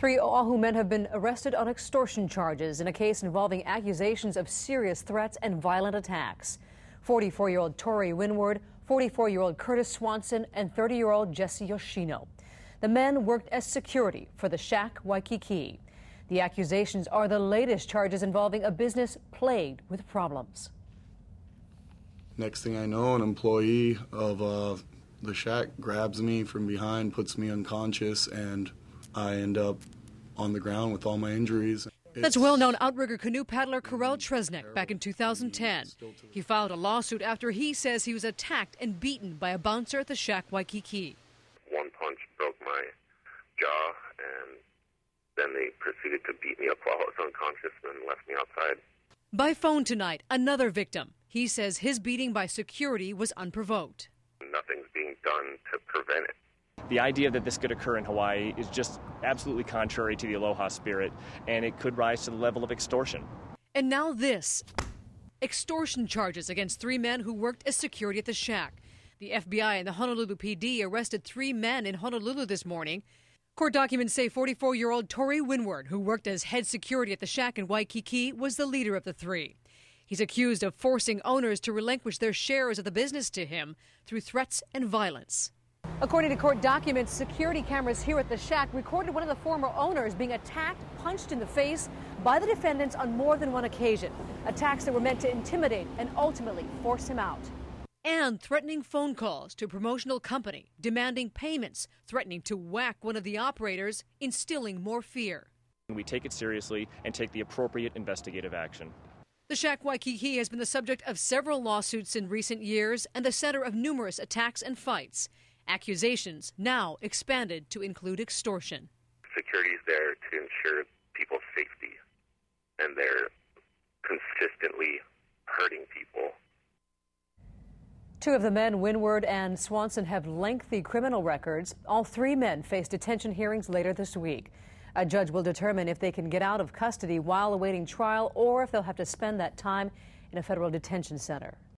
Three Oahu men have been arrested on extortion charges in a case involving accusations of serious threats and violent attacks. 44-year-old Tori Winward, 44-year-old Curtis Swanson, and 30-year-old Jesse Yoshino. The men worked as security for the Shack Waikiki. The accusations are the latest charges involving a business plagued with problems. Next thing I know, an employee of the Shack grabs me from behind, puts me unconscious, and I end up on the ground with all my injuries. That's well-known outrigger canoe paddler Karel Tresnick back in 2010. He filed a lawsuit after he says he was attacked and beaten by a bouncer at the Shack Waikiki. One punch broke my jaw, and then they proceeded to beat me up while I was unconscious and left me outside. By phone tonight, another victim. He says his beating by security was unprovoked. Nothing's being done to prevent it. The idea that this could occur in Hawaii is just absolutely contrary to the aloha spirit, and it could rise to the level of extortion. And now this. Extortion charges against three men who worked as security at the Shack. The FBI and the Honolulu PD arrested three men in Honolulu this morning. Court documents say 44-year-old Tori Winward, who worked as head security at the Shack in Waikiki, was the leader of the three. He's accused of forcing owners to relinquish their shares of the business to him through threats and violence. According to court documents, security cameras here at the Shack recorded one of the former owners being attacked, punched in the face by the defendants on more than one occasion. Attacks that were meant to intimidate and ultimately force him out. And threatening phone calls to a promotional company, demanding payments, threatening to whack one of the operators, instilling more fear. We take it seriously and take the appropriate investigative action. The Shack Waikiki has been the subject of several lawsuits in recent years and the center of numerous attacks and fights. Accusations now expanded to include extortion. Security is there to ensure people's safety, and they're consistently hurting people. Two of the men, Winward and Swanson, have lengthy criminal records. All three men face detention hearings later this week. A judge will determine if they can get out of custody while awaiting trial or if they'll have to spend that time in a federal detention center.